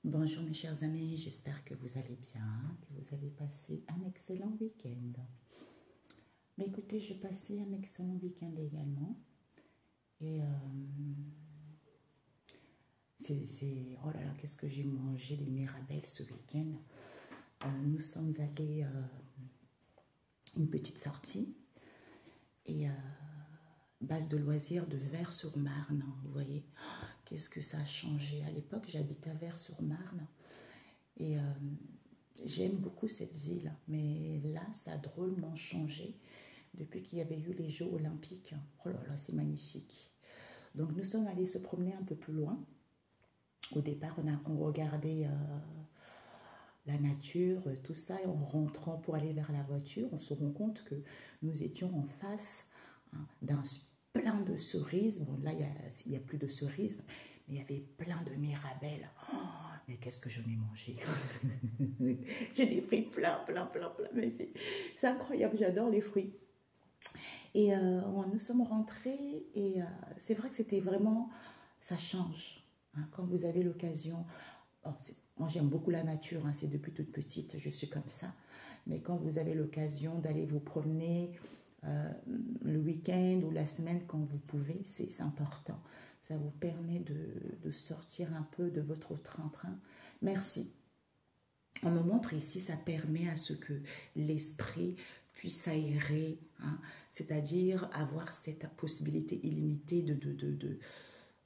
Bonjour mes chers amis, j'espère que vous allez bien, que vous avez passé un excellent week-end. Mais écoutez, j'ai passé un excellent week-end également. Et oh là là, qu'est-ce que j'ai mangé des mirabelles ce week-end. Nous sommes allés une petite sortie et base de loisirs de Vers-sur-Marne, vous voyez. Qu'est-ce que ça a changé. À l'époque, j'habitais à Vers-sur-Marne et j'aime beaucoup cette ville, mais là, ça a drôlement changé depuis qu'il y avait eu les Jeux Olympiques. Oh là là, c'est magnifique. Donc, nous sommes allés se promener un peu plus loin. Au départ, on regardait la nature, tout ça, et en rentrant pour aller vers la voiture, on se rend compte que nous étions en face d'un plein de cerises. Bon, là, il n'y a plus de cerises, mais il y avait plein de mirabelles. Oh, mais qu'est-ce que j'en ai mangé. J'en ai pris plein. Mais c'est incroyable, j'adore les fruits. Et nous sommes rentrés et c'est vrai que c'était vraiment, ça change. Quand vous avez l'occasion, moi j'aime beaucoup la nature, c'est depuis toute petite, je suis comme ça. Mais quand vous avez l'occasion d'aller vous promener le week-end ou la semaine quand vous pouvez, c'est important. Ça vous permet de sortir un peu de votre train-train. Merci. On me montre ici, ça permet à ce que l'esprit puisse aérer, c'est-à-dire avoir cette possibilité illimitée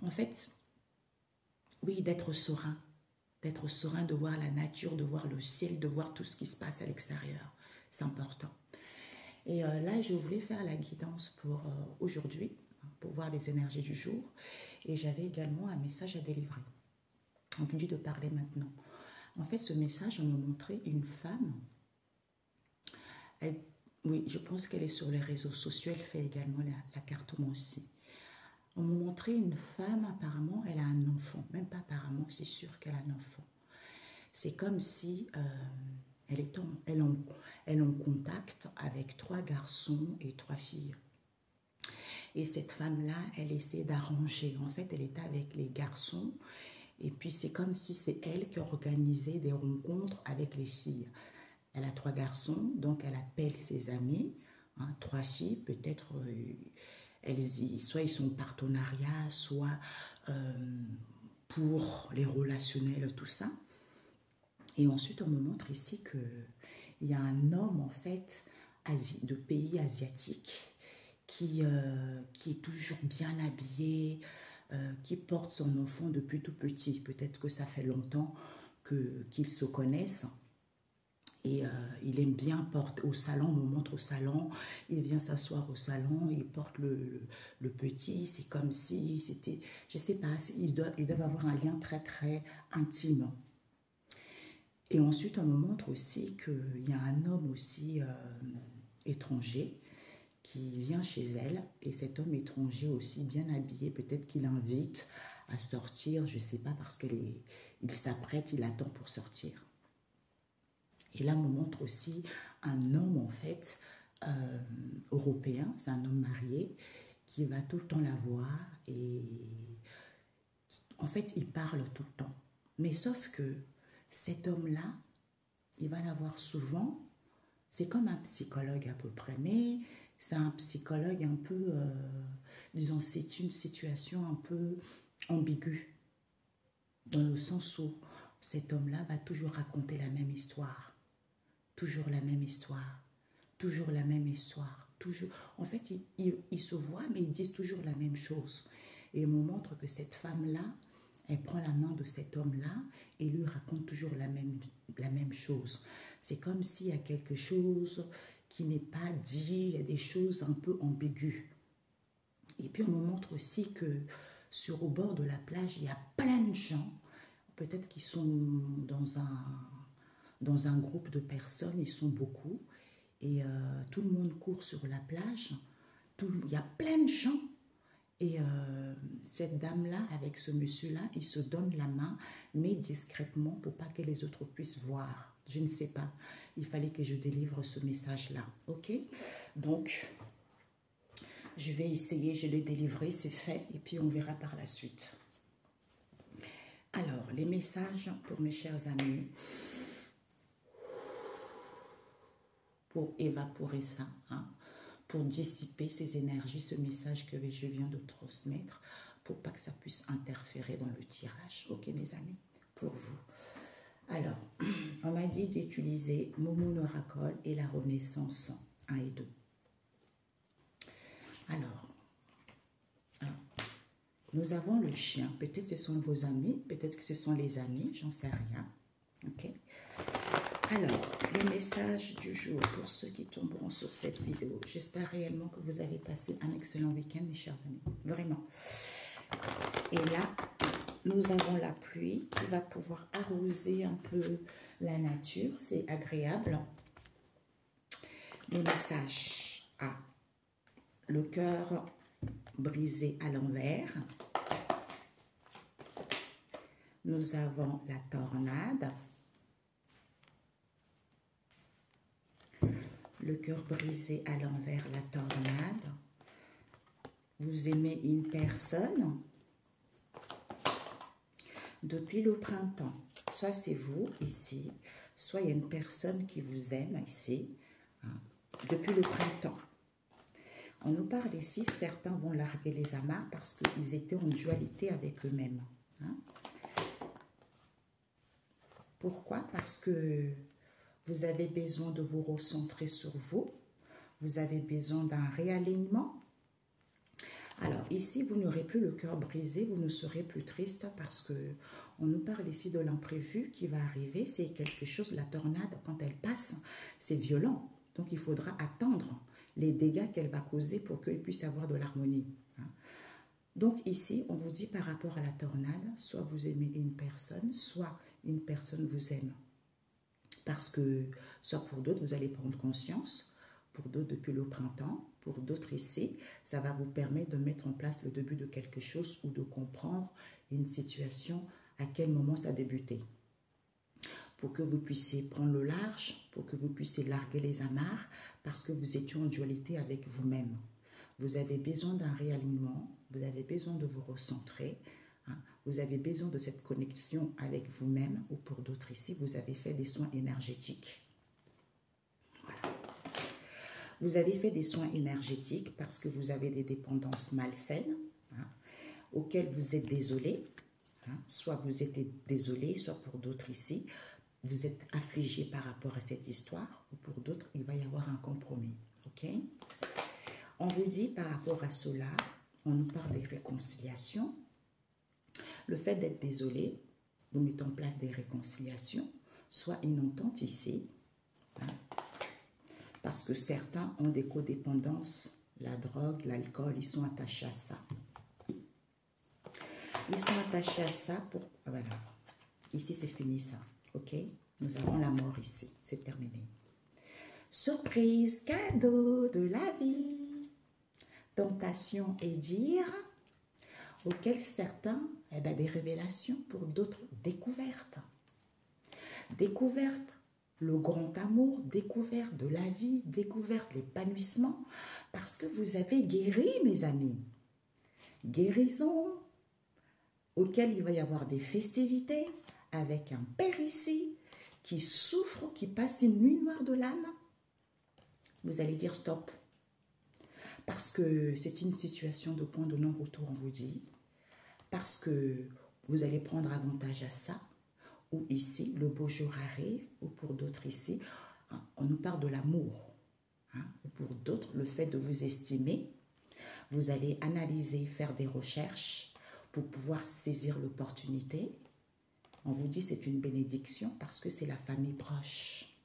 en fait, oui, d'être serein, de voir la nature, de voir le ciel, de voir tout ce qui se passe à l'extérieur. C'est important. Et là, je voulais faire la guidance pour aujourd'hui, pour voir les énergies du jour. Et j'avais également un message à délivrer. On dit de parler maintenant. En fait, ce message, on me montrait une femme. Oui, je pense qu'elle est sur les réseaux sociaux. Elle fait également la carte moi aussi. On me montrait une femme, apparemment, elle a un enfant. Même pas apparemment, c'est sûr qu'elle a un enfant. C'est comme si elle est en contact avec 3 garçons et 3 filles. Et cette femme-là, elle essaie d'arranger. En fait, elle était avec les garçons. Et puis, c'est comme si c'est elle qui organisait des rencontres avec les filles. Elle a 3 garçons, donc elle appelle ses amis. 3 filles, peut-être, soit ils sont en partenariat, soit pour les relationnels, tout ça. Et ensuite, on me montre ici qu'il y a un homme, en fait, de pays asiatiques, qui est toujours bien habillé, qui porte son enfant depuis tout petit. Peut-être que ça fait longtemps qu'ils se connaissent. Et il aime bien porter au salon, on me montre au salon, il vient s'asseoir au salon, il porte le petit, c'est comme si c'était, je ne sais pas, ils doivent avoir un lien très très intime. Et ensuite, on me montre aussi qu'il y a un homme aussi étranger qui vient chez elle, et cet homme étranger aussi bien habillé, peut-être qu'il invite à sortir, je ne sais pas, parce qu'il s'apprête, il attend pour sortir. Et là, on me montre aussi un homme, en fait, européen, c'est un homme marié, qui va tout le temps la voir, et en fait, il parle tout le temps. Mais sauf que cet homme-là, il va la voir souvent, c'est comme un psychologue à peu près, mais c'est un psychologue un peu, disons, c'est une situation un peu ambiguë, dans le sens où cet homme-là va toujours raconter la même histoire, toujours la même histoire, toujours la même histoire, toujours. En fait, ils se voient, mais ils disent toujours la même chose. Et il me montre que cette femme-là, elle prend la main de cet homme-là et lui raconte toujours la même chose. C'est comme s'il y a quelque chose qui n'est pas dit, il y a des choses un peu ambiguës. Et puis on me montre aussi que au bord de la plage, il y a plein de gens, peut-être qu'ils sont dans un groupe de personnes, ils sont beaucoup, et tout le monde court sur la plage, il y a plein de gens. Et cette dame-là, avec ce monsieur-là, ils se donnent la main, mais discrètement pour pas que les autres puissent voir. Je ne sais pas. Il fallait que je délivre ce message-là. Ok? Donc, je vais essayer, je l'ai délivré, c'est fait, et puis on verra par la suite. Alors, les messages pour mes chers amis, pour évaporer ça, hein, pour dissiper ces énergies, ce message que je viens de transmettre, pour pas que ça puisse interférer dans le tirage. Ok, mes amis, pour vous. Alors, on m'a dit d'utiliser Moumou Oracle et la Renaissance 1 et 2. Alors, nous avons le chien. Peut-être ce sont vos amis, peut-être que ce sont les amis, j'en sais rien. Ok. Alors, le message du jour pour ceux qui tomberont sur cette vidéo. J'espère réellement que vous avez passé un excellent week-end, mes chers amis. Vraiment. Et là, nous avons la pluie qui va pouvoir arroser un peu la nature. C'est agréable. Le message A. Le cœur brisé à l'envers. Nous avons la tornade. Le cœur brisé à l'envers, la tornade. Vous aimez une personne depuis le printemps. Soit c'est vous ici, soit il y a une personne qui vous aime ici, hein, depuis le printemps. On nous parle ici, certains vont larguer les amarres parce qu'ils étaient en dualité avec eux-mêmes. Hein. Pourquoi? Parce que vous avez besoin de vous recentrer sur vous. Vous avez besoin d'un réalignement. Alors ici, vous n'aurez plus le cœur brisé, vous ne serez plus triste parce que on nous parle ici de l'imprévu qui va arriver. C'est quelque chose, la tornade, quand elle passe, c'est violent. Donc il faudra attendre les dégâts qu'elle va causer pour qu'il puisse y avoir de l'harmonie. Donc ici, on vous dit par rapport à la tornade, soit vous aimez une personne, soit une personne vous aime. Parce que, soit pour d'autres, vous allez prendre conscience, pour d'autres depuis le printemps, pour d'autres ici, ça va vous permettre de mettre en place le début de quelque chose ou de comprendre une situation, à quel moment ça a débuté. Pour que vous puissiez prendre le large, pour que vous puissiez larguer les amarres, parce que vous étiez en dualité avec vous-même. Vous avez besoin d'un réalignement, vous avez besoin de vous recentrer, hein, vous avez besoin de cette connexion avec vous-même, ou pour d'autres ici, vous avez fait des soins énergétiques. Voilà. Vous avez fait des soins énergétiques parce que vous avez des dépendances malsaines, hein, auxquelles vous êtes désolé. Hein, soit vous êtes désolé, soit pour d'autres ici, vous êtes affligé par rapport à cette histoire, ou pour d'autres, il va y avoir un compromis. Ok? On vous dit par rapport à cela, on nous parle des réconciliations. Le fait d'être désolé, vous mettez en place des réconciliations, soit une entente ici, hein, parce que certains ont des codépendances, la drogue, l'alcool, ils sont attachés à ça. Ils sont attachés à ça pour... Voilà. Ici, c'est fini ça. Ok? Nous avons la mort ici. C'est terminé. Surprise, cadeau de la vie. Tentation et dire, auquel certains, eh ben, des révélations, pour d'autres, découvertes. Découverte, le grand amour, découverte de la vie, découverte l'épanouissement, parce que vous avez guéri, mes amis. Guérison, auquel il va y avoir des festivités, avec un père ici, qui souffre, qui passe une nuit noire de l'âme. Vous allez dire stop. Parce que c'est une situation de point de non-retour, on vous dit. Parce que vous allez prendre avantage à ça. Ou ici, le beau jour arrive. Ou pour d'autres ici, on nous parle de l'amour. Hein, ou pour d'autres, le fait de vous estimer. Vous allez analyser, faire des recherches pour pouvoir saisir l'opportunité. On vous dit c'est une bénédiction parce que c'est la famille proche.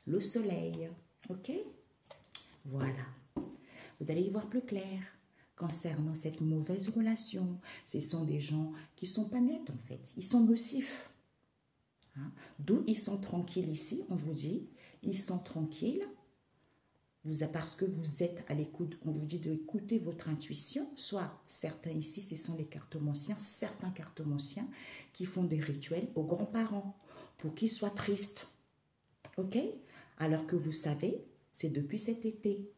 Le soleil, ok? Voilà. Vous allez y voir plus clair concernant cette mauvaise relation. Ce sont des gens qui ne sont pas nets en fait. Ils sont nocifs. Hein? D'où ils sont tranquilles ici, on vous dit. Ils sont tranquilles. Parce que vous êtes à l'écoute, on vous dit d'écouter votre intuition, soit certains ici, ce sont les cartomanciens, certains cartomanciens qui font des rituels aux grands-parents pour qu'ils soient tristes, ok? Alors que vous savez, c'est depuis cet été,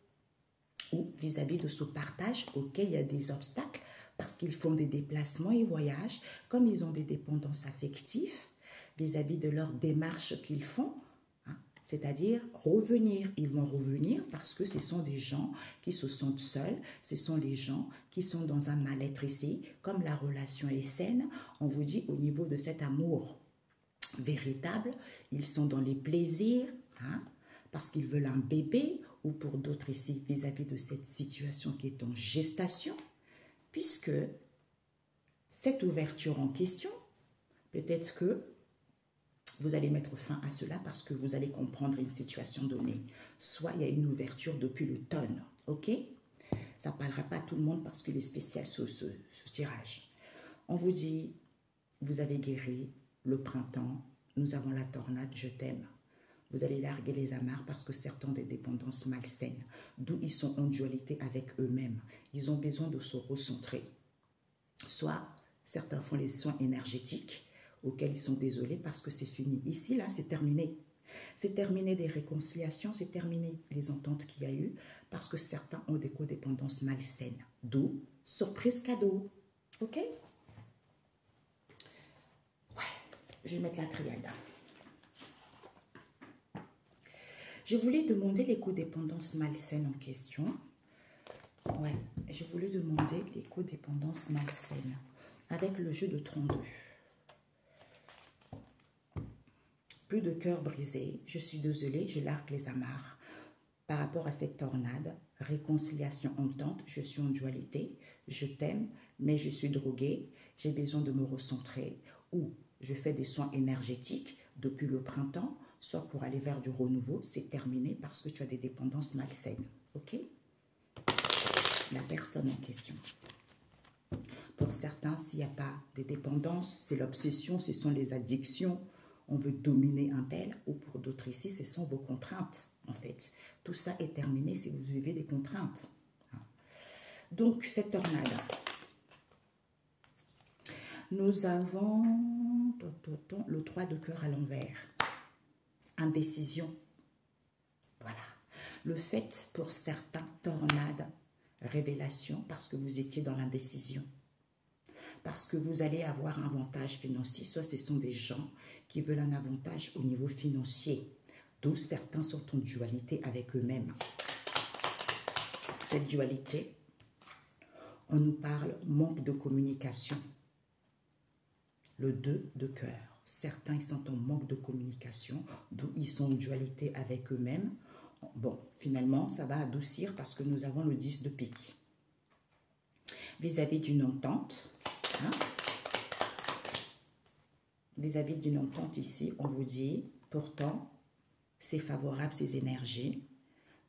ou vis-à-vis de ce partage, ok, il y a des obstacles, parce qu'ils font des déplacements et voyagent, comme ils ont des dépendances affectives vis-à-vis de leur démarche qu'ils font, hein, c'est-à-dire revenir. Ils vont revenir parce que ce sont des gens qui se sentent seuls, ce sont les gens qui sont dans un mal-être ici, comme la relation est saine, on vous dit au niveau de cet amour véritable, ils sont dans les plaisirs, hein, parce qu'ils veulent un bébé, ou pour d'autres ici, vis-à-vis de cette situation qui est en gestation, puisque cette ouverture en question, peut-être que vous allez mettre fin à cela parce que vous allez comprendre une situation donnée. Soit il y a une ouverture depuis l'automne, ok? Ça ne parlera pas à tout le monde parce qu'il est spécial ce tirage. On vous dit, vous avez guéri le printemps, nous avons la tornade, je t'aime. Vous allez larguer les amarres parce que certains ont des dépendances malsaines, d'où ils sont en dualité avec eux-mêmes. Ils ont besoin de se recentrer. Soit certains font les soins énergétiques auxquels ils sont désolés parce que c'est fini. Ici, là, c'est terminé. C'est terminé des réconciliations, c'est terminé les ententes qu'il y a eu parce que certains ont des codépendances malsaines. D'où surprise cadeau. Ok? Ouais, je vais mettre la triade. Je voulais demander les codépendances malsaines en question. Ouais, je voulais demander les codépendances malsaines avec le jeu de 32. Plus de cœur brisé, je suis désolée, je largue les amarres. Par rapport à cette tornade, réconciliation entente, je suis en dualité, je t'aime, mais je suis droguée, j'ai besoin de me recentrer, ou je fais des soins énergétiques depuis le printemps, soit pour aller vers du renouveau, c'est terminé parce que tu as des dépendances malsaines. Ok? La personne en question. Pour certains, s'il n'y a pas de dépendance, c'est l'obsession, ce sont les addictions, on veut dominer un tel, ou pour d'autres ici, ce sont vos contraintes, en fait. Tout ça est terminé si vous vivez des contraintes. Donc, cette tornade. Nous avons le 3 de cœur à l'envers. Indécision. Voilà. Le fait pour certains, tornade, révélation, parce que vous étiez dans l'indécision. Parce que vous allez avoir un avantage financier, soit ce sont des gens qui veulent un avantage au niveau financier, d'où certains sont en dualité avec eux-mêmes. Cette dualité, on nous parle manque de communication. Le 2 de cœur. Certains ils sont en manque de communication, d'où ils sont en dualité avec eux-mêmes. Bon, finalement, ça va adoucir parce que nous avons le 10 de pique. Vis-à-vis d'une entente, hein? Vis-à-vis d'une entente ici, on vous dit, pourtant, c'est favorable ces énergies,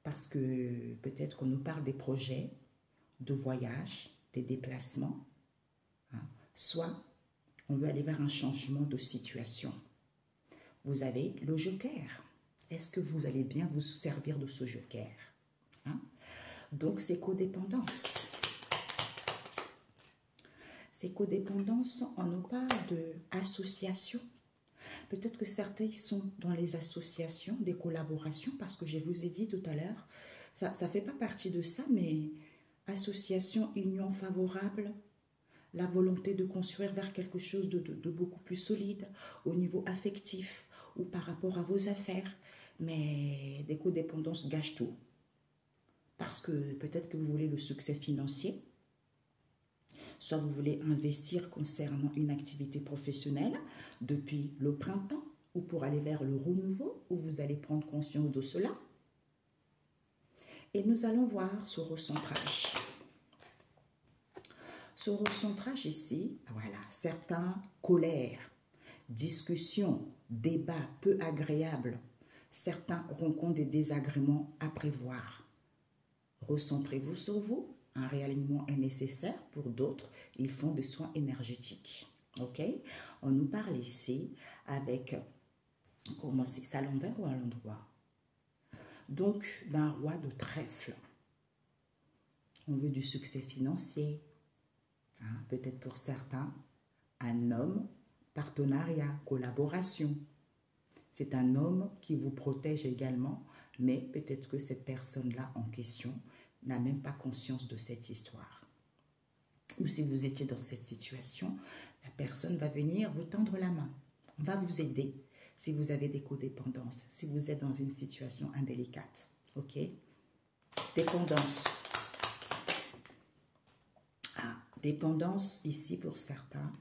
parce que peut-être qu'on nous parle des projets de voyage, des déplacements, hein? Soit on veut aller vers un changement de situation. Vous avez le joker. Est-ce que vous allez bien vous servir de ce joker, hein? Donc, c'est codépendance. Ces codépendances, on nous parle d'associations. Peut-être que certains sont dans les associations, des collaborations, parce que je vous ai dit tout à l'heure, ça ne fait pas partie de ça, mais association, union favorable, la volonté de construire vers quelque chose de beaucoup plus solide au niveau affectif ou par rapport à vos affaires. Mais des codépendances gâchent tout. Parce que peut-être que vous voulez le succès financier, soit vous voulez investir concernant une activité professionnelle depuis le printemps ou pour aller vers le renouveau où vous allez prendre conscience de cela. Et nous allons voir ce recentrage. Ce recentrage ici, voilà, certains colères, discussions, débats peu agréables, certains rencontrent des désagréments à prévoir. Recentrez-vous sur vous. Un réalignement est nécessaire. Pour d'autres, ils font des soins énergétiques. Ok? On nous parle ici avec, comment c'est, à l'envers ou à l'endroit? Donc, d'un roi de trèfle. On veut du succès financier. Hein? Peut-être pour certains, un homme, partenariat, collaboration. C'est un homme qui vous protège également, mais peut-être que cette personne-là en question n'a même pas conscience de cette histoire. ou si vous étiez dans cette situation, la personne va venir vous tendre la main. On va vous aider si vous avez des codépendances, si vous êtes dans une situation indélicate. Ok? Dépendance. Ah, dépendance, ici pour certains,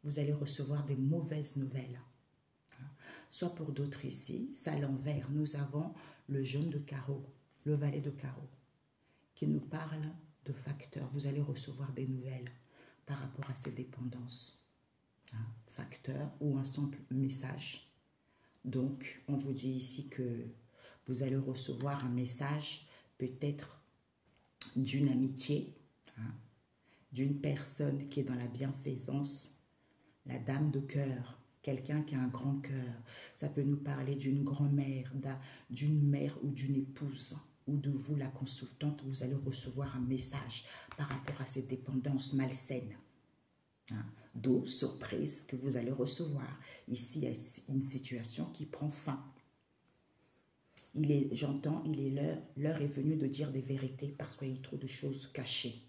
vous allez recevoir des mauvaises nouvelles. Soit pour d'autres ici, c'est à l'envers. Nous avons le jaune de carreau, le valet de carreau, qui nous parle de facteurs. Vous allez recevoir des nouvelles par rapport à ces dépendances. Facteur ou un simple message. Donc, on vous dit ici que vous allez recevoir un message peut-être d'une amitié, d'une personne qui est dans la bienfaisance, la dame de cœur, quelqu'un qui a un grand cœur. Ça peut nous parler d'une grand-mère, d'une mère ou d'une épouse, ou de vous, la consultante. Vous allez recevoir un message par rapport à ces dépendances malsaines. D'où, surprise, que vous allez recevoir. Ici, il y a une situation qui prend fin. J'entends, l'heure est venue de dire des vérités parce qu'il y a trop de choses cachées.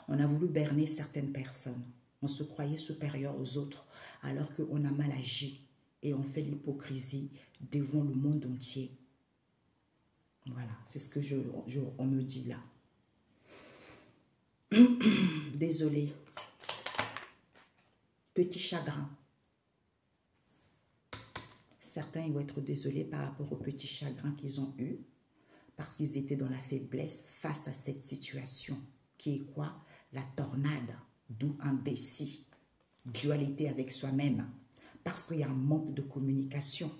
On a voulu berner certaines personnes. On se croyait supérieur aux autres alors qu'on a mal agi et on fait l'hypocrisie devant le monde entier. Voilà, c'est ce que on me dit là. Désolée. Petit chagrin. Certains ils vont être désolés par rapport au petit chagrin qu'ils ont eu parce qu'ils étaient dans la faiblesse face à cette situation qui est quoi? La tornade, d'où indécis, dualité avec soi-même parce qu'il y a un manque de communication.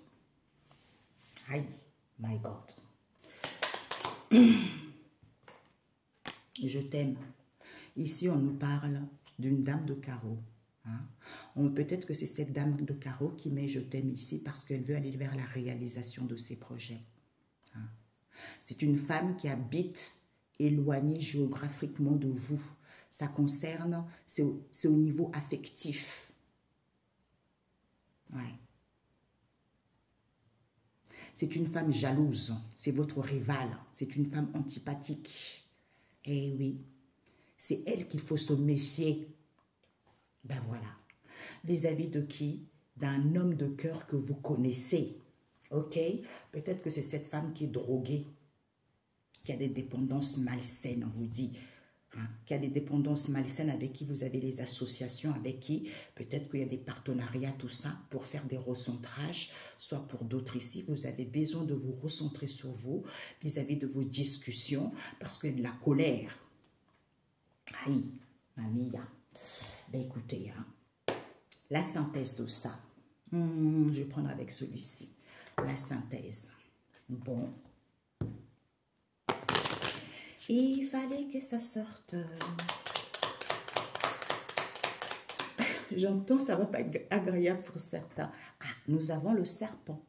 Aïe, my God. Je t'aime. Ici, on nous parle d'une dame de carreau. Peut-être que c'est cette dame de carreau qui met « je t'aime » ici parce qu'elle veut aller vers la réalisation de ses projets. C'est une femme qui habite éloignée géographiquement de vous. Ça concerne, c'est au niveau affectif. Ouais. C'est une femme jalouse, c'est votre rivale, c'est une femme antipathique. Eh oui, c'est elle qu'il faut se méfier. Ben voilà. Vis-à-vis de qui? D'un homme de cœur que vous connaissez. Ok? Peut-être que c'est cette femme qui est droguée, qui a des dépendances malsaines, on vous dit. Qui a des dépendances malsaines, avec qui vous avez les associations, avec qui peut-être qu'il y a des partenariats, tout ça, pour faire des recentrages, soit pour d'autres ici. Vous avez besoin de vous recentrer sur vous, vis-à-vis de vos discussions, parce qu'il y a de la colère. Aïe, mamie. Ben écoutez, la synthèse de ça, je vais prendre avec celui-ci, la synthèse. Bon. Il fallait que ça sorte. J'entends, ça ne va pas être agréable pour certains. Nous avons le serpent.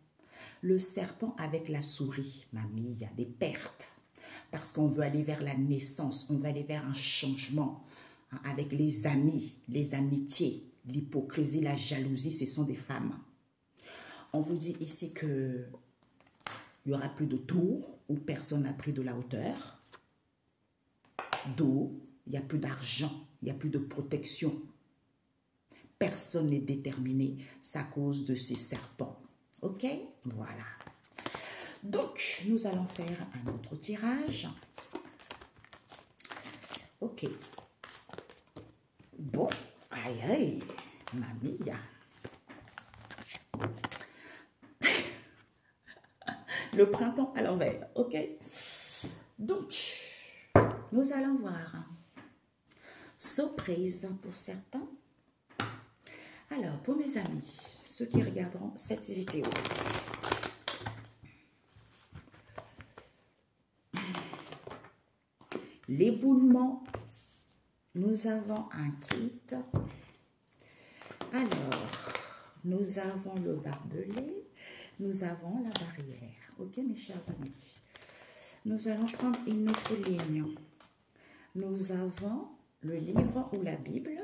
Le serpent avec la souris. Mamie, il y a des pertes. Parce qu'on veut aller vers la naissance, on veut aller vers un changement. Avec les amis, les amitiés, l'hypocrisie, la jalousie, ce sont des femmes. On vous dit ici qu'il n'y aura plus de tour où personne n'a pris de la hauteur. D'eau, il n'y a plus d'argent, il n'y a plus de protection. Personne n'est déterminé, c'est à cause de ces serpents. Ok? Voilà. Donc, nous allons faire un autre tirage. Ok. Bon, aïe, aïe, mamie. Le printemps à l'envers, ok? Donc, nous allons voir. Surprise pour certains. Alors, pour mes amis, ceux qui regarderont cette vidéo, l'éboulement, nous avons un kit. Alors, nous avons le barbelé, nous avons la barrière. Ok, mes chers amis? Nous allons prendre une autre ligne. Nous avons le livre ou la Bible.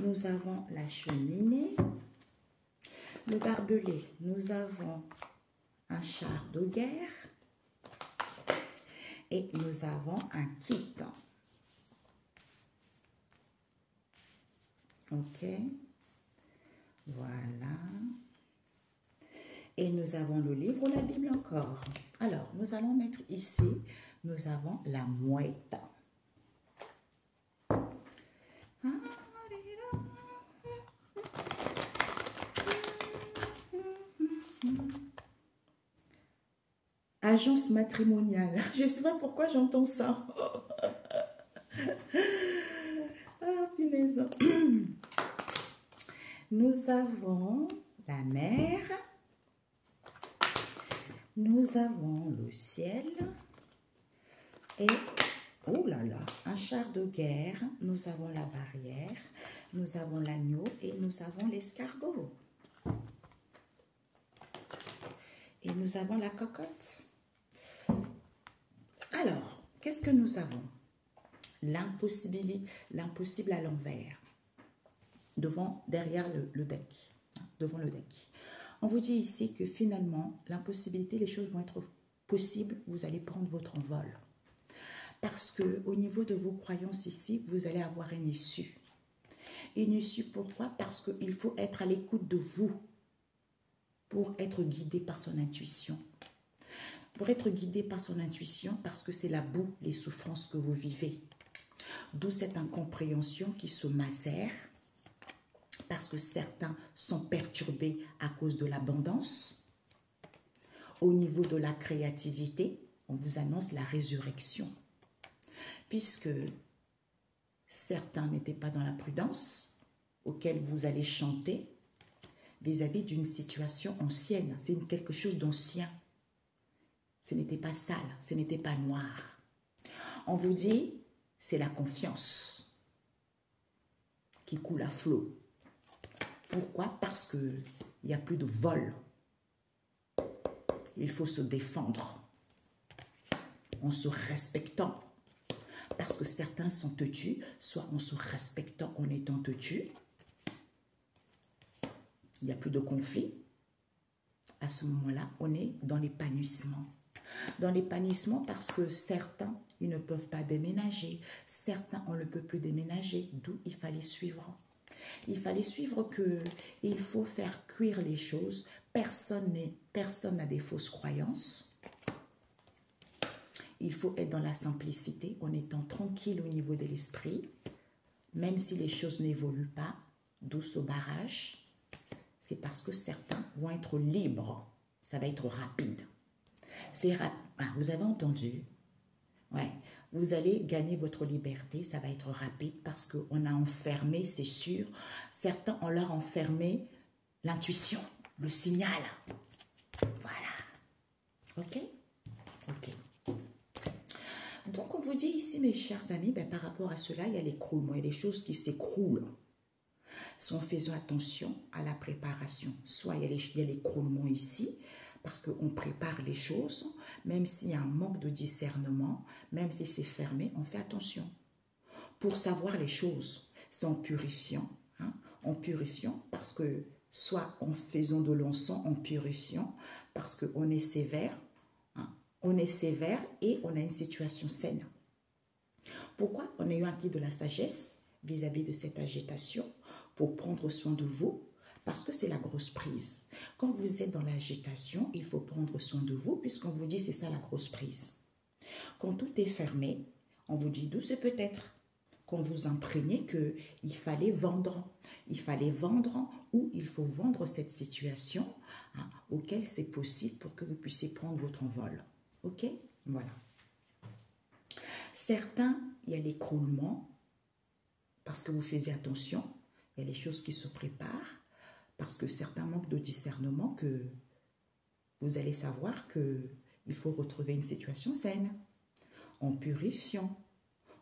Nous avons la cheminée. Le barbelé, nous avons un char de guerre. Et nous avons un kit. Ok. Voilà. Et nous avons le livre ou la Bible encore. Alors, nous allons mettre ici, nous avons la mouette. Agence matrimoniale. Je ne sais pas pourquoi j'entends ça. Ah, punaise. Nous avons la mer. Nous avons le ciel. Et, oh là là, un char de guerre. Nous avons la barrière. Nous avons l'agneau et nous avons l'escargot. Et nous avons la cocotte. Alors, qu'est-ce que nous avons? L'impossible à l'envers, derrière le deck, devant le deck. On vous dit ici que finalement, l'impossibilité, les choses vont être possibles, vous allez prendre votre envol. Parce que au niveau de vos croyances ici, vous allez avoir une issue. Une issue, pourquoi? Parce qu'il faut être à l'écoute de vous pour être guidé par son intuition. Pour être guidé par son intuition, parce que c'est la boue, les souffrances que vous vivez. D'où cette incompréhension qui se macère, parce que certains sont perturbés à cause de l'abondance. Au niveau de la créativité, on vous annonce la résurrection. Puisque certains n'étaient pas dans la prudence, auquel vous allez chanter vis-à-vis d'une situation ancienne. C'est quelque chose d'ancien. Ce n'était pas sale, ce n'était pas noir. On vous dit, c'est la confiance qui coule à flot. Pourquoi? Parce qu'il n'y a plus de vol. Il faut se défendre en se respectant. Parce que certains sont têtus, soit en se respectant en étant têtus. Il n'y a plus de conflit. À ce moment-là, on est dans l'épanouissement. Dans l'épanouissement parce que certains, ils ne peuvent pas déménager. Certains, on ne peut plus déménager. D'où il fallait suivre. Il fallait suivre qu'il faut faire cuire les choses. Personne n'a des fausses croyances. Il faut être dans la simplicité, en étant tranquille au niveau de l'esprit. Même si les choses n'évoluent pas, douce au barrage, c'est parce que certains vont être libres. Ça va être rapide. Vous avez entendu? Ouais. Vous allez gagner votre liberté, ça va être rapide parce qu'on a enfermé, c'est sûr. Certains, on leur a enfermé l'intuition, le signal. Voilà. Ok? Ok. Donc, on vous dit ici, mes chers amis, par rapport à cela, il y a l'écroulement, il y a des choses qui s'écroulent. En faisant attention à la préparation. Soit il y a l'écroulement ici, parce qu'on prépare les choses, même s'il y a un manque de discernement, même si c'est fermé, on fait attention. Pour savoir les choses, c'est en purifiant. En purifiant, parce que soit en faisant de l'encens, en purifiant, parce qu'on est sévère, on est sévère et on a une situation saine. Pourquoi? On a eu acquis de la sagesse vis-à-vis de cette agitation pour prendre soin de vous, parce que c'est la grosse prise. Quand vous êtes dans l'agitation, il faut prendre soin de vous, puisqu'on vous dit c'est ça la grosse prise. Quand tout est fermé, on vous dit d'où c'est peut-être. Qu'on vous imprégnez qu'il fallait vendre. Il fallait vendre ou il faut vendre cette situation auquel c'est possible pour que vous puissiez prendre votre envol. Ok? Voilà. Certains, il y a l'écroulement, parce que vous faisiez attention, il y a les choses qui se préparent, parce que certains manquent de discernement que vous allez savoir qu'il faut retrouver une situation saine, en purifiant,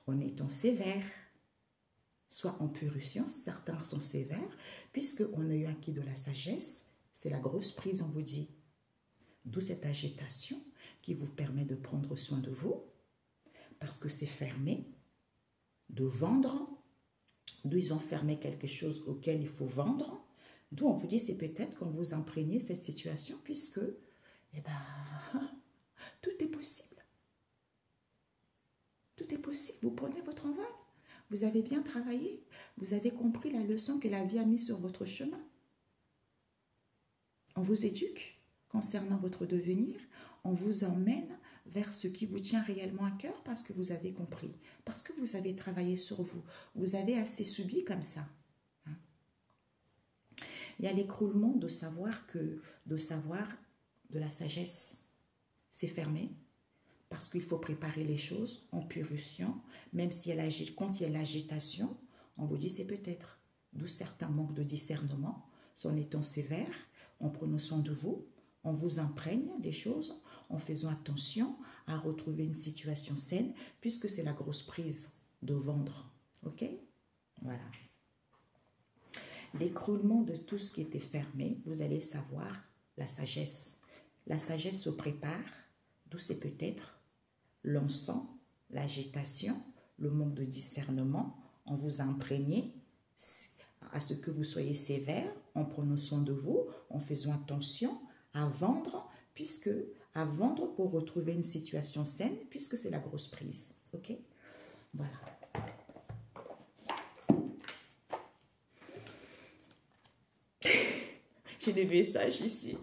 en étant sévère. Soit en purifiant, certains sont sévères, puisqu'on a eu acquis de la sagesse, c'est la grosse prise, on vous dit. D'où cette agitation qui vous permet de prendre soin de vous, parce que c'est fermé, de vendre, d'où ils ont fermé quelque chose auquel il faut vendre. D'où on vous dit, c'est peut-être quand vous imprégnez cette situation, puisque tout est possible. Tout est possible. Vous prenez votre envol. Vous avez bien travaillé? Vous avez compris la leçon que la vie a mise sur votre chemin? On vous éduque concernant votre devenir, on vous emmène vers ce qui vous tient réellement à cœur parce que vous avez compris, parce que vous avez travaillé sur vous, vous avez assez subi comme ça. Il y a l'écroulement de savoir de la sagesse. C'est fermé parce qu'il faut préparer les choses en purifiant, même si quand il y a l'agitation, on vous dit c'est peut-être. D'où certains manquent de discernement, c'est en étant sévère, en prenant soin de vous, on vous imprègne des choses, en faisant attention à retrouver une situation saine, puisque c'est la grosse prise de vendre. Ok? Voilà. L'écroulement de tout ce qui était fermé, vous allez savoir la sagesse. La sagesse se prépare, d'où c'est peut-être l'encens, l'agitation, le manque de discernement. On vous a imprégné à ce que vous soyez sévère, en prenant soin de vous, en faisant attention à vendre, à vendre pour retrouver une situation saine, puisque c'est la grosse prise. Ok? Voilà. J'ai des messages ici.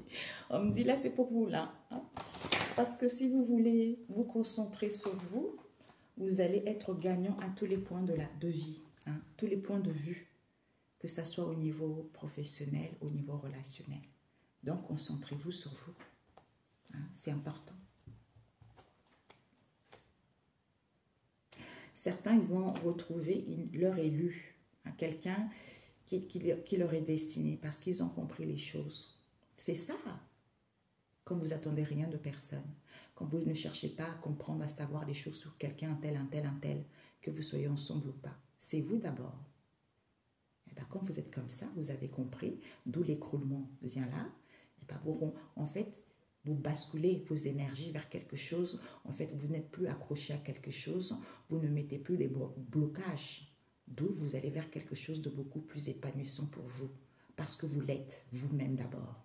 On me dit là, c'est pour vous là. Hein? Parce que si vous voulez vous concentrer sur vous, vous allez être gagnant à tous les points de vie, hein? Tous les points de vue, que ce soit au niveau professionnel, au niveau relationnel. Donc, concentrez-vous sur vous. Hein? C'est important. Certains ils vont retrouver leur élu, hein? Quelqu'un qui leur est destiné parce qu'ils ont compris les choses. C'est ça. Quand vous attendez rien de personne, quand vous ne cherchez pas à comprendre, à savoir des choses sur quelqu'un, un tel, que vous soyez ensemble ou pas. C'est vous d'abord. Et bien, quand vous êtes comme ça, vous avez compris, d'où l'écroulement vient là. Et bien, en fait, vous basculez vos énergies vers quelque chose. En fait, vous n'êtes plus accroché à quelque chose. Vous ne mettez plus des blocages. D'où vous allez vers quelque chose de beaucoup plus épanouissant pour vous. Parce que vous l'êtes vous-même d'abord.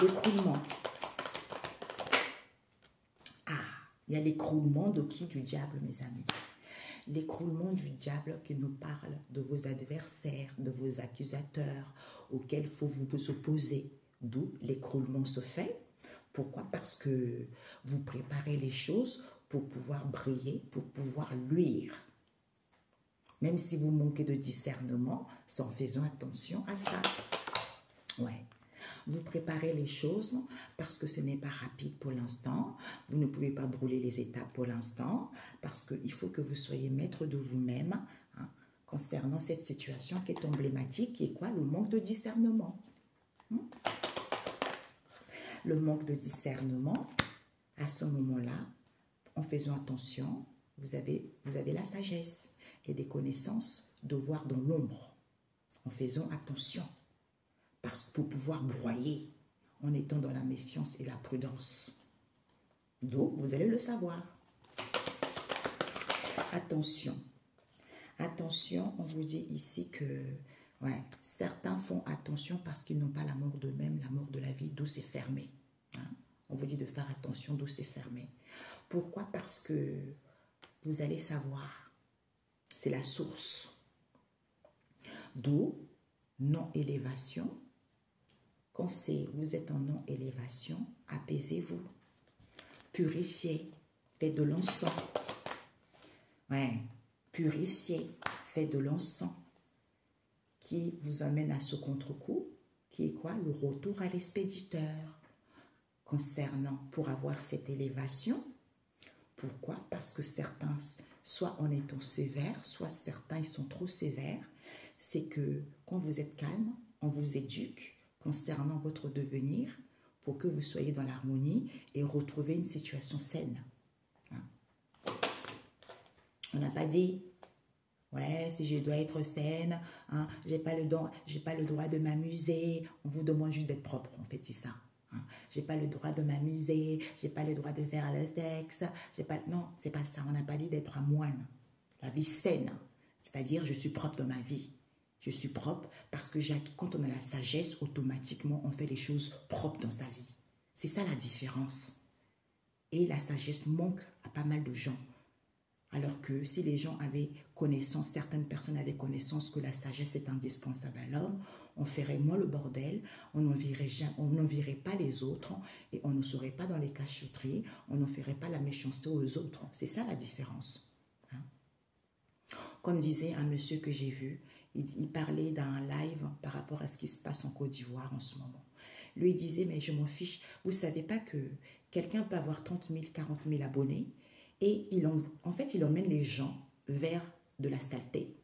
L'écroulement. Ah, il y a l'écroulement de qui? Du diable, mes amis. L'écroulement du diable qui nous parle de vos adversaires, de vos accusateurs, auxquels il faut vous opposer. D'où l'écroulement se fait. Pourquoi? Parce que vous préparez les choses pour pouvoir briller, pour pouvoir luire. Même si vous manquez de discernement, c'est en faisant attention à ça. Ouais. Vous préparez les choses parce que ce n'est pas rapide pour l'instant. Vous ne pouvez pas brûler les étapes pour l'instant parce qu'il faut que vous soyez maître de vous-même, hein, concernant cette situation qui est emblématique, qui est quoi? Le manque de discernement. Le manque de discernement, à ce moment-là, en faisant attention, vous avez la sagesse et des connaissances de voir dans l'ombre, en faisant attention. Parce que pour pouvoir broyer, en étant dans la méfiance et la prudence. Donc, vous allez le savoir. Attention. Attention, on vous dit ici que certains font attention parce qu'ils n'ont pas l'amour d'eux-mêmes, l'amour de la vie, d'où c'est fermé. Hein? On vous dit de faire attention, d'où c'est fermé. Pourquoi? Parce que vous allez savoir. C'est la source. D'où non-élévation. Quand vous êtes en non-élévation, apaisez-vous, purifiez, faites de l'encens. Ouais, purifiez, faites de l'encens qui vous amène à ce contre-coup, qui est quoi? Le retour à l'expéditeur. Concernant, pour avoir cette élévation, pourquoi? Parce que certains, soit en étant sévères, soit certains, ils sont trop sévères, c'est que quand vous êtes calme, on vous éduque, concernant votre devenir pour que vous soyez dans l'harmonie et retrouver une situation saine. Hein? On n'a pas dit, ouais, si je dois être saine, hein, j'ai pas le droit de m'amuser. On vous demande juste d'être propre, en fait, c'est ça. Hein? J'ai pas le droit de m'amuser, j'ai pas le droit de faire le sexe. Non, c'est pas ça. On n'a pas dit d'être un moine. La vie saine, c'est-à-dire je suis propre dans ma vie. Je suis propre parce que quand on a la sagesse, automatiquement, on fait les choses propres dans sa vie. C'est ça la différence. Et la sagesse manque à pas mal de gens. Alors que si les gens avaient connaissance, certaines personnes avaient connaissance que la sagesse est indispensable à l'homme, on ferait moins le bordel, on n'envierait pas les autres et on ne serait pas dans les cachotteries, on ne ferait pas la méchanceté aux autres. C'est ça la différence. Hein? Comme disait un monsieur que j'ai vu, il parlait d'un live par rapport à ce qui se passe en Côte d'Ivoire en ce moment. Lui, il disait, mais je m'en fiche, vous ne savez pas que quelqu'un peut avoir 30 000, 40 000 abonnés et en fait, il emmène les gens vers de la saleté.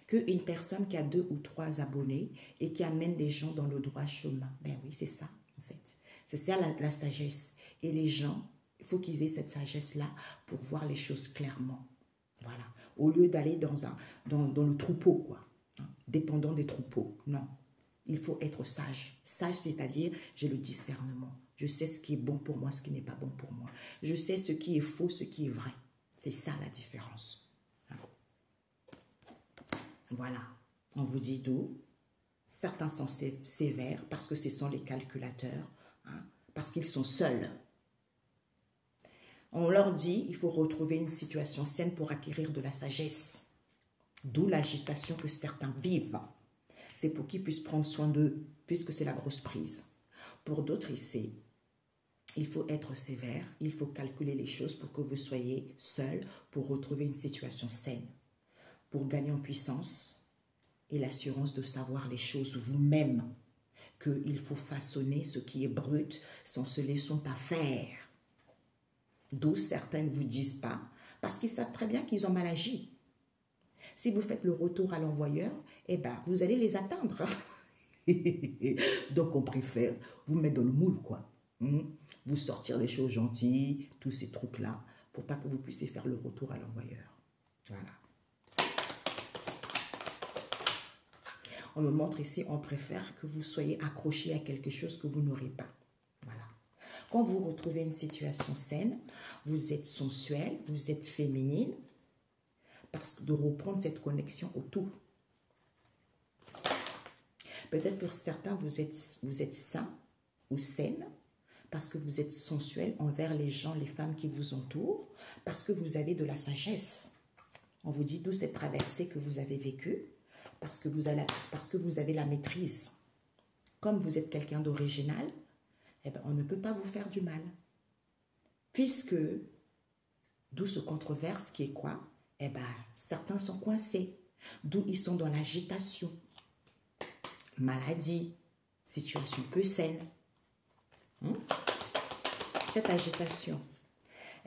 Qu'une personne qui a 2 ou 3 abonnés et qui amène les gens dans le droit chemin. Ben oui, c'est ça, en fait. C'est ça la sagesse. Et les gens, il faut qu'ils aient cette sagesse-là pour voir les choses clairement. Voilà. Au lieu d'aller dans le troupeau, quoi. Hein, dépendant des troupeaux. Non. Il faut être sage. Sage, c'est-à-dire, j'ai le discernement. Je sais ce qui est bon pour moi, ce qui n'est pas bon pour moi. Je sais ce qui est faux, ce qui est vrai. C'est ça la différence. Voilà. On vous dit d'où. Certains sont sévères parce que ce sont les calculateurs, hein, parce qu'ils sont seuls. On leur dit il faut retrouver une situation saine pour acquérir de la sagesse. D'où l'agitation que certains vivent. C'est pour qu'ils puissent prendre soin d'eux, puisque c'est la grosse prise. Pour d'autres ici, il faut être sévère, il faut calculer les choses pour que vous soyez seul, pour retrouver une situation saine, pour gagner en puissance et l'assurance de savoir les choses vous-même, qu'il faut façonner ce qui est brut sans se laisser pas faire. D'où certains ne vous disent pas, parce qu'ils savent très bien qu'ils ont mal agi. Si vous faites le retour à l'envoyeur, eh ben, vous allez les atteindre. Donc, on préfère vous mettre dans le moule, quoi. Vous sortir des choses gentilles, tous ces trucs-là, pour pas que vous puissiez faire le retour à l'envoyeur. Voilà. On me montre ici, on préfère que vous soyez accroché à quelque chose que vous n'aurez pas. Voilà. Quand vous retrouvez une situation saine, vous êtes sensuelle, vous êtes féminine, parce que de reprendre cette connexion au tout. Peut-être pour certains, vous êtes sain ou saine, parce que vous êtes sensuel envers les gens, les femmes qui vous entourent, parce que vous avez de la sagesse. On vous dit d'où cette traversée que vous avez vécue, parce que vous avez la maîtrise. Comme vous êtes quelqu'un d'original, eh ben, on ne peut pas vous faire du mal. Puisque, d'où ce controverse qui est quoi? Eh bien, certains sont coincés, d'où ils sont dans l'agitation, maladie, situation peu saine. Cette agitation,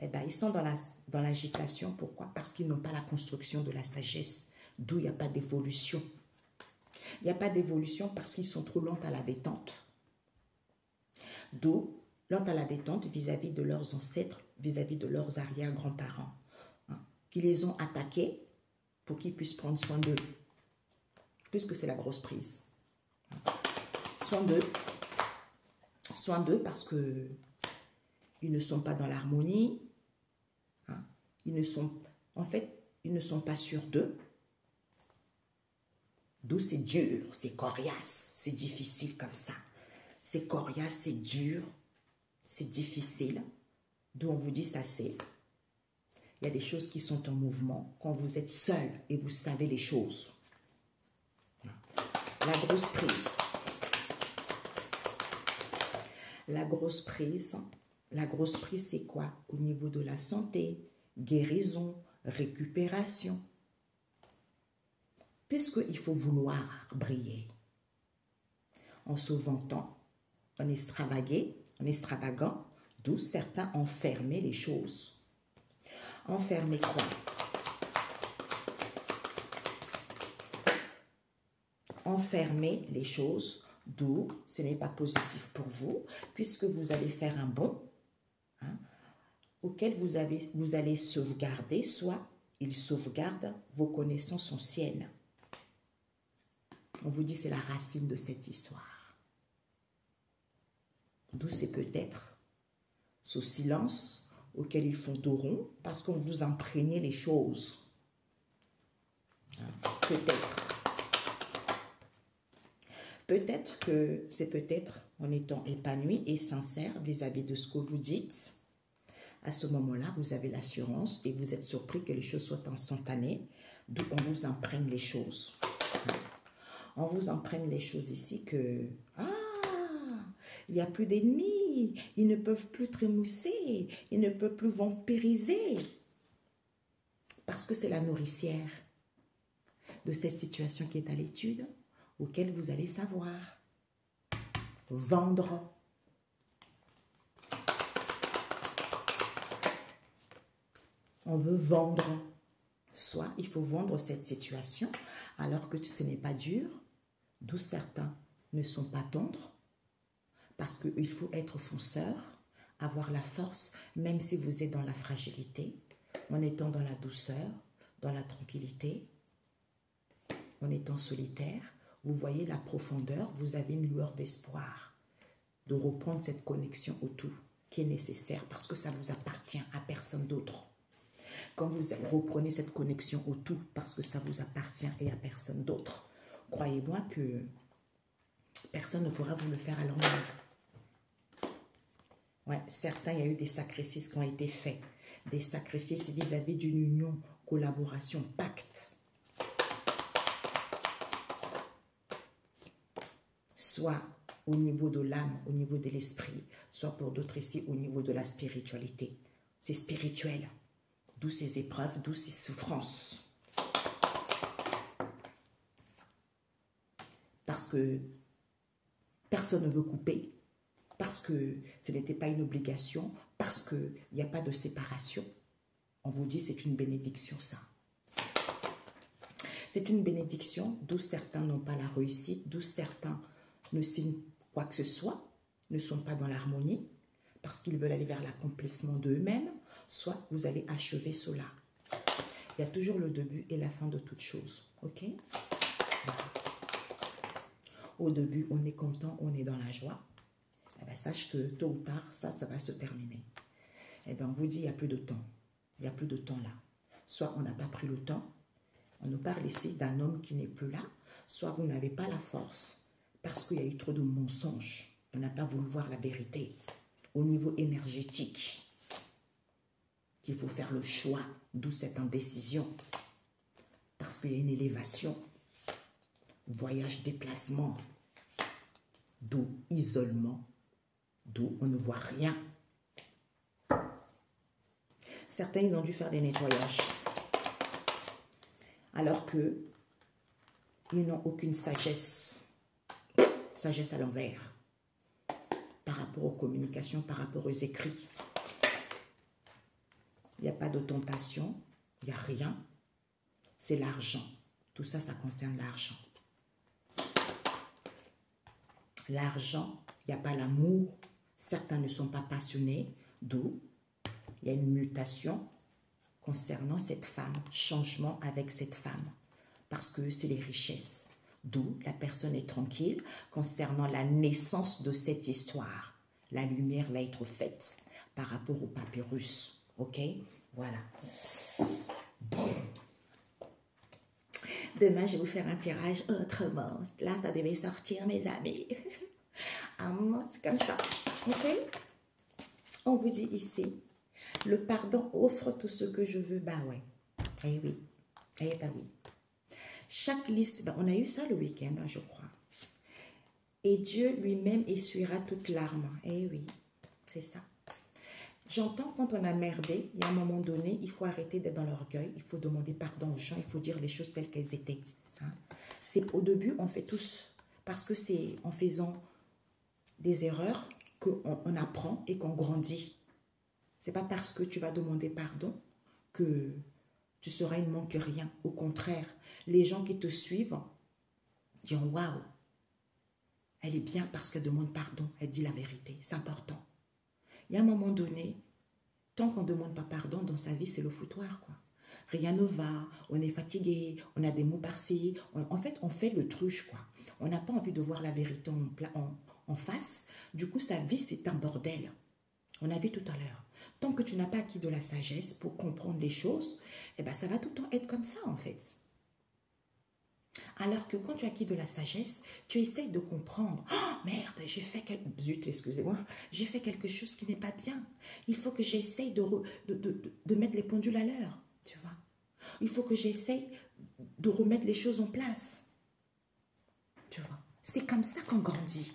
eh bien, ils sont dans l'agitation, pourquoi? Parce qu'ils n'ont pas la construction de la sagesse, d'où il n'y a pas d'évolution. Il n'y a pas d'évolution parce qu'ils sont trop lents à la détente. D'où, lents à la détente vis-à-vis de leurs ancêtres, vis-à-vis de leurs arrière-grands-parents. Qui les ont attaqués pour qu'ils puissent prendre soin d'eux. Puisque c'est la grosse prise. Soin d'eux parce que ils ne sont pas dans l'harmonie. En fait, ils ne sont pas sûrs d'eux. D'où c'est dur, c'est coriace, c'est difficile comme ça. C'est coriace, c'est dur, c'est difficile. D'où on vous dit ça c'est. Il y a des choses qui sont en mouvement quand vous êtes seul et vous savez les choses. La grosse prise. La grosse prise, c'est quoi? Au niveau de la santé, guérison, récupération. Puisqu'il faut vouloir briller. En se vantant, en extravagant, d'où certains enfermaient les choses. Enfermer quoi? Enfermer les choses, d'où ce n'est pas positif pour vous, puisque vous allez faire un bond auquel vous allez sauvegarder, soit il sauvegarde vos connaissances anciennes. On vous dit c'est la racine de cette histoire. D'où c'est peut-être ce silence auquel ils font dos rond parce qu'on vous imprégnait les choses. Peut-être. Peut-être que c'est peut-être en étant épanoui et sincère vis-à-vis de ce que vous dites, À ce moment-là, vous avez l'assurance et vous êtes surpris que les choses soient instantanées, d'où on vous imprègne les choses. On vous imprègne les choses ici que, il n'y a plus d'ennemis, ils ne peuvent plus trémousser, ils ne peuvent plus vampiriser. Parce que c'est la nourricière de cette situation qui est à l'étude, auquel vous allez savoir vendre. On veut vendre. Soit il faut vendre cette situation alors que ce n'est pas dur, d'où certains ne sont pas tendres, parce qu'il faut être fonceur, avoir la force, même si vous êtes dans la fragilité, en étant dans la douceur, dans la tranquillité, en étant solitaire. Vous voyez la profondeur, vous avez une lueur d'espoir de reprendre cette connexion au tout qui est nécessaire parce que ça vous appartient à personne d'autre. Quand vous reprenez cette connexion au tout parce que ça vous appartient et à personne d'autre, croyez-moi que personne ne pourra vous le faire à l'envers. Ouais, certains, il y a eu des sacrifices qui ont été faits. Des sacrifices vis-à-vis d'une union, collaboration, pacte. Soit au niveau de l'âme, au niveau de l'esprit, soit pour d'autres ici au niveau de la spiritualité. C'est spirituel. D'où ces épreuves, d'où ces souffrances. Parce que personne ne veut couper, parce que ce n'était pas une obligation, parce qu'il n'y a pas de séparation. On vous dit c'est une bénédiction ça. C'est une bénédiction d'où certains n'ont pas la réussite, d'où certains ne signent quoi que ce soit, ne sont pas dans l'harmonie, parce qu'ils veulent aller vers l'accomplissement d'eux-mêmes, soit vous allez achever cela. Il y a toujours le début et la fin de toute chose, ok? Au début, on est content, on est dans la joie. Eh bien, sache que tôt ou tard, ça va se terminer. Eh bien, on vous dit, il n'y a plus de temps. Il n'y a plus de temps là. Soit on n'a pas pris le temps, on nous parle ici d'un homme qui n'est plus là, soit vous n'avez pas la force, parce qu'il y a eu trop de mensonges. On n'a pas voulu voir la vérité. Au niveau énergétique, qu'il faut faire le choix, d'où cette indécision. Parce qu'il y a une élévation, voyage, déplacement, d'où isolement, d'où on ne voit rien. Certains, ils ont dû faire des nettoyages. Alors que ils n'ont aucune sagesse. Sagesse à l'envers. Par rapport aux communications, par rapport aux écrits. Il n'y a pas de tentation, il n'y a rien. C'est l'argent. Tout ça, ça concerne l'argent. L'argent, il n'y a pas l'amour. Certains ne sont pas passionnés, d'où il y a une mutation concernant cette femme, changement avec cette femme. Parce que c'est les richesses. D'où la personne est tranquille concernant la naissance de cette histoire. La lumière va être faite par rapport au papyrus. Ok? Voilà. Bon. Demain, je vais vous faire un tirage autrement. Là, ça devait sortir, mes amis. C'est comme ça. Ok? On vous dit ici, le pardon offre tout ce que je veux. Bah ouais. Eh oui. Eh bah oui. Chaque liste, on a eu ça le week-end, je crois. Et Dieu lui-même essuiera toute larme. Eh oui, c'est ça. J'entends quand on a merdé, il y a un moment donné, il faut arrêter d'être dans l'orgueil, il faut demander pardon aux gens, il faut dire les choses telles qu'elles étaient. Hein. Au début, on fait tous, parce que c'est en faisant des erreurs qu'on apprend et qu'on grandit. Ce n'est pas parce que tu vas demander pardon que tu seras une manque rien. Au contraire, les gens qui te suivent diront « Waouh, elle est bien parce qu'elle demande pardon, elle dit la vérité, c'est important. » Il y a un moment donné, tant qu'on ne demande pas pardon dans sa vie, c'est le foutoir, quoi. Rien ne va, on est fatigué, on a des mots par-ci. En fait, on fait le truche, quoi. On n'a pas envie de voir la vérité en face. Du coup, sa vie, c'est un bordel. On a vu tout à l'heure. Tant que tu n'as pas acquis de la sagesse pour comprendre les choses, eh ben, ça va tout le temps être comme ça, en fait. Alors que quand tu acquiers de la sagesse, tu essayes de comprendre. Oh, merde, zut, excusez-moi, j'ai fait quelque chose qui n'est pas bien. Il faut que j'essaye de mettre les pendules à l'heure, tu vois. Il faut que j'essaye de remettre les choses en place, tu vois. C'est comme ça qu'on grandit.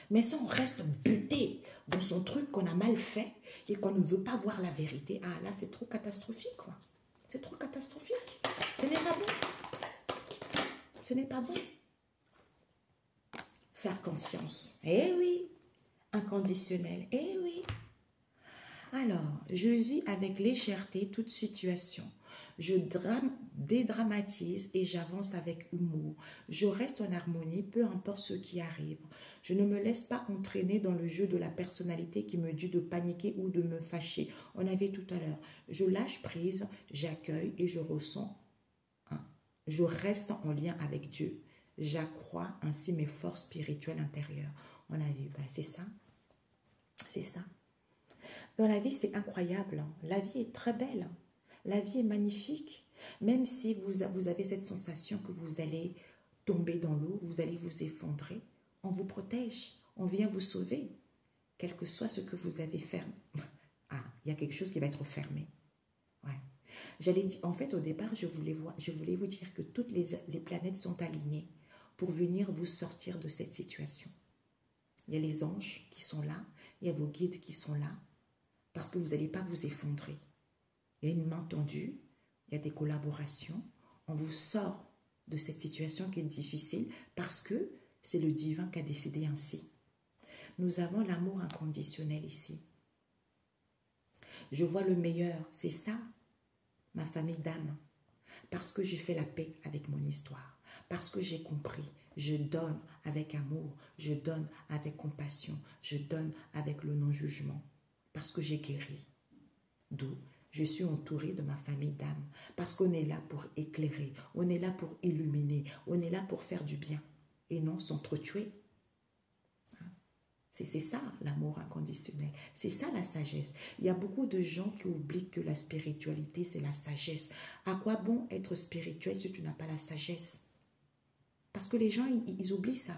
Mais si on reste buté dans son truc qu'on a mal fait et qu'on ne veut pas voir la vérité, ah là, c'est trop catastrophique, quoi. C'est trop catastrophique. Ce n'est pas bon. Ce n'est pas bon. Faire confiance. Eh oui. Inconditionnel. Eh oui. Alors, je vis avec légèreté toute situation. Je dédramatise et j'avance avec humour. Je reste en harmonie, peu importe ce qui arrive. Je ne me laisse pas entraîner dans le jeu de la personnalité qui me dit de paniquer ou de me fâcher. On avait tout à l'heure. Je lâche prise, j'accueille et je ressens. Je reste en lien avec Dieu. J'accrois ainsi mes forces spirituelles intérieures. On a vu, c'est ça. C'est ça. Dans la vie, c'est incroyable. La vie est très belle. La vie est magnifique. Même si vous avez cette sensation que vous allez tomber dans l'eau, vous allez vous effondrer, on vous protège. On vient vous sauver. Quel que soit ce que vous avez fait. Ah, il y a quelque chose qui va être fermé. Ouais. J'allais dire, en fait, au départ, je voulais vous dire que toutes les planètes sont alignées pour venir vous sortir de cette situation. Il y a les anges qui sont là, il y a vos guides qui sont là, parce que vous n'allez pas vous effondrer. Il y a une main tendue, il y a des collaborations, on vous sort de cette situation qui est difficile parce que c'est le divin qui a décidé ainsi. Nous avons l'amour inconditionnel ici. Je vois le meilleur, c'est ça, ma famille d'âme. Parce que j'ai fait la paix avec mon histoire, parce que j'ai compris, je donne avec amour, je donne avec compassion, je donne avec le non-jugement, parce que j'ai guéri. D'où je suis entourée de ma famille d'âme, parce qu'on est là pour éclairer, on est là pour illuminer, on est là pour faire du bien, et non s'entretuer. C'est ça l'amour inconditionnel, c'est ça la sagesse. Il y a beaucoup de gens qui oublient que la spiritualité c'est la sagesse. À quoi bon être spirituel si tu n'as pas la sagesse? Parce que les gens ils oublient ça.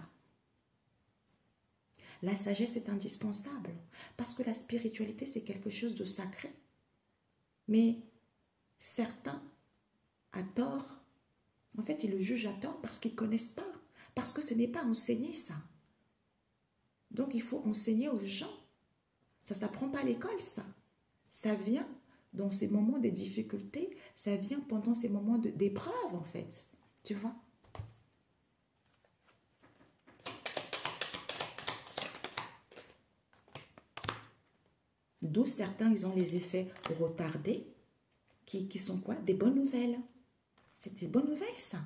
La sagesse est indispensable parce que la spiritualité c'est quelque chose de sacré. Mais certains, à tort, en fait ils le jugent à tort parce qu'ils ne connaissent pas, parce que ce n'est pas enseigné ça. Donc, il faut enseigner aux gens. Ça ne s'apprend pas à l'école, ça. Ça vient dans ces moments de difficultés, ça vient pendant ces moments d'épreuve, en fait. Tu vois? D'où certains, ils ont les effets retardés, qui sont quoi? Des bonnes nouvelles. C'est des bonnes nouvelles, ça.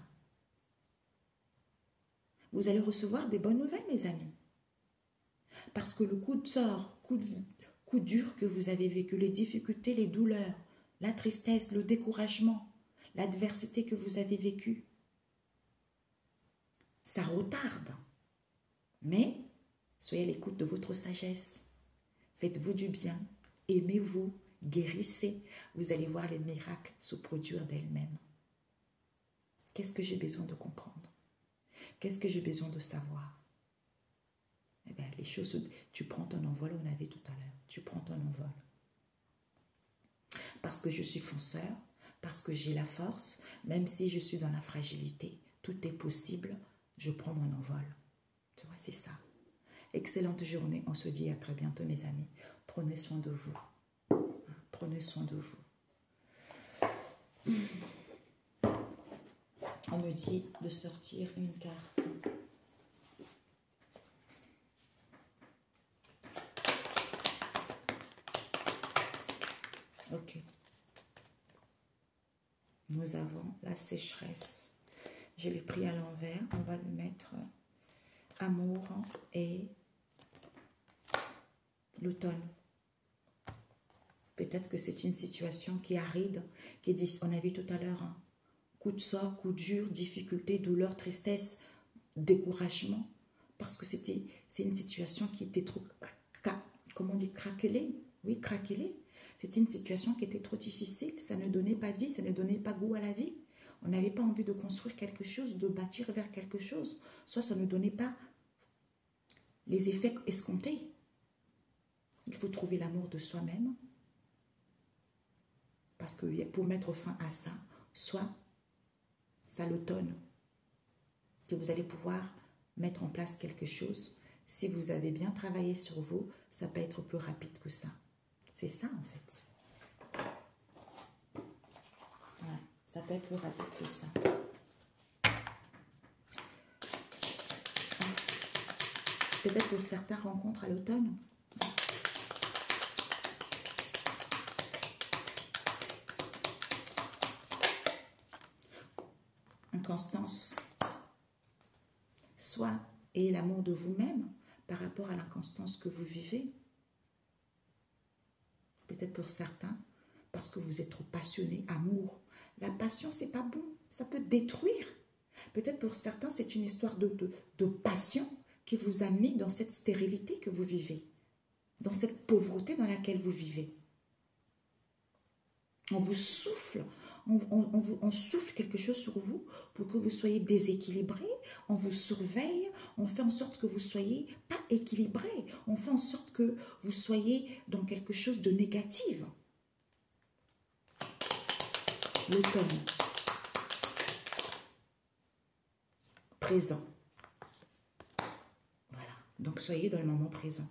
Vous allez recevoir des bonnes nouvelles, mes amis. Parce que le coup de sort, coup dur que vous avez vécu, les difficultés, les douleurs, la tristesse, le découragement, l'adversité que vous avez vécue, ça retarde. Mais soyez à l'écoute de votre sagesse. Faites-vous du bien, aimez-vous, guérissez. Vous allez voir les miracles se produire d'elles-mêmes. Qu'est-ce que j'ai besoin de comprendre? Qu'est-ce que j'ai besoin de savoir? Eh bien, les choses, tu prends ton envol, on avait tout à l'heure. Tu prends ton envol. Parce que je suis fonceur, parce que j'ai la force, même si je suis dans la fragilité, tout est possible, je prends mon envol. Tu vois, c'est ça. Excellente journée, on se dit à très bientôt, mes amis. Prenez soin de vous. Prenez soin de vous. On me dit de sortir une carte. Ok. Nous avons la sécheresse. Je l'ai pris à l'envers. On va le mettre amour et l'automne. Peut-être que c'est une situation qui est aride, qui est, on a vu tout à l'heure, hein, coup de sort, coup dur, difficulté, douleur, tristesse, découragement. Parce que c'est une situation qui était trop, comment on dit, craquelée. Oui, craquelée. C'était une situation qui était trop difficile, ça ne donnait pas vie, ça ne donnait pas goût à la vie. on n'avait pas envie de construire quelque chose, de bâtir vers quelque chose. Soit ça ne donnait pas les effets escomptés. Il faut trouver l'amour de soi-même. Parce que pour mettre fin à ça, soit c'est à l'automne que vous allez pouvoir mettre en place quelque chose. Si vous avez bien travaillé sur vous, ça peut être plus rapide que ça. C'est ça en fait. Ouais, ça peut être plus rapide que ça. Peut-être pour certains rencontres à l'automne. Inconstance. Soit ayez l'amour de vous-même par rapport à l'inconstance que vous vivez. Peut-être pour certains, parce que vous êtes trop passionné, amour. La passion, c'est pas bon, ça peut détruire. Peut-être pour certains, c'est une histoire de passion qui vous a mis dans cette stérilité que vous vivez, dans cette pauvreté dans laquelle vous vivez. On vous souffle, on souffle quelque chose sur vous pour que vous soyez déséquilibré. On vous surveille, on fait en sorte que vous soyez pas équilibré. On fait en sorte que vous soyez dans quelque chose de négatif. L'automne. Présent. Voilà. Donc, soyez dans le moment présent.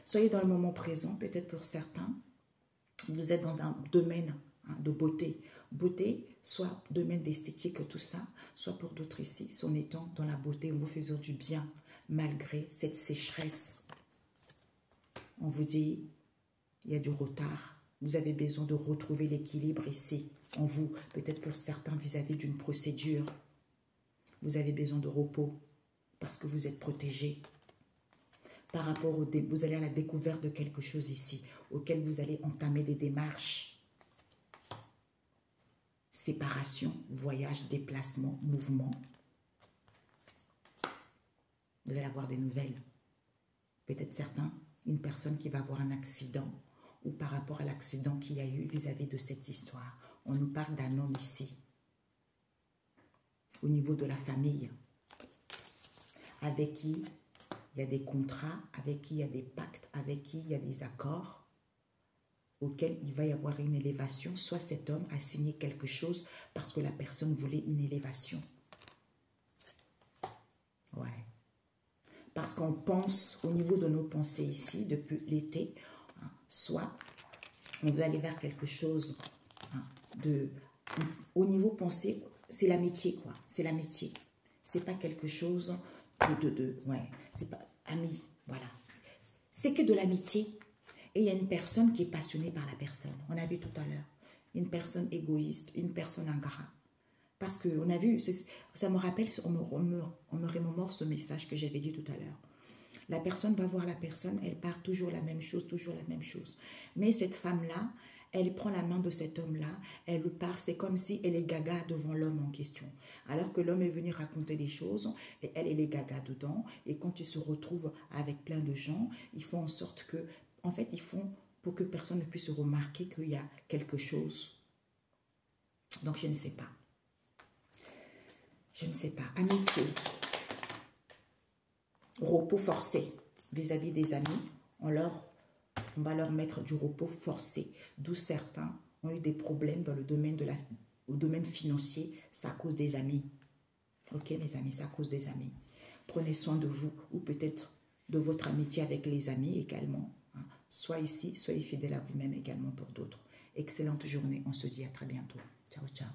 Soyez dans le moment présent, peut-être pour certains. Vous êtes dans un domaine de beauté. Beauté, soit domaine d'esthétique, tout ça, soit pour d'autres ici, en étant dans la beauté, en vous faisant du bien, malgré cette sécheresse. On vous dit, il y a du retard. Vous avez besoin de retrouver l'équilibre ici, en vous. Peut-être pour certains vis-à-vis d'une procédure. Vous avez besoin de repos, parce que vous êtes protégé. Par rapport vous allez à la découverte de quelque chose ici, auquel vous allez entamer des démarches. Séparation, voyage, déplacement, mouvement. Vous allez avoir des nouvelles. Peut-être certains, une personne qui va avoir un accident, ou par rapport à l'accident qu'il y a eu vis-à-vis de cette histoire. On nous parle d'un homme ici, au niveau de la famille, avec qui il y a des contrats, avec qui il y a des pactes, avec qui il y a des accords, auxquels il va y avoir une élévation. Soit cet homme a signé quelque chose parce que la personne voulait une élévation. Ouais. Parce qu'on pense au niveau de nos pensées ici, depuis l'été, hein, soit on veut aller vers quelque chose au niveau pensée, c'est l'amitié, quoi. C'est l'amitié. C'est pas quelque chose ouais, c'est pas ami, voilà. C'est que de l'amitié. Et il y a une personne qui est passionnée par la personne. On a vu tout à l'heure. Une personne égoïste, une personne ingrat. Parce qu'on a vu, ça me rappelle, on me remémore ce message que j'avais dit tout à l'heure. La personne va voir la personne, elle part toujours la même chose, toujours la même chose. Mais cette femme-là, elle prend la main de cet homme-là, elle lui parle, c'est comme si elle est gaga devant l'homme en question. Alors que l'homme est venu raconter des choses, et elle est gaga dedans. Et quand ils se retrouvent avec plein de gens, ils font en sorte que, en fait, ils font pour que personne ne puisse remarquer qu'il y a quelque chose. Donc, je ne sais pas. Je ne sais pas. Amitié. Repos forcé vis-à-vis des amis. On va leur mettre du repos forcé. D'où certains ont eu des problèmes dans le domaine financier. C'est à cause des amis. Ok, mes amis, c'est à cause des amis. Prenez soin de vous ou peut-être de votre amitié avec les amis également. Hein. Soit ici, soyez fidèles à vous-même également pour d'autres. Excellente journée. On se dit à très bientôt. Ciao, ciao.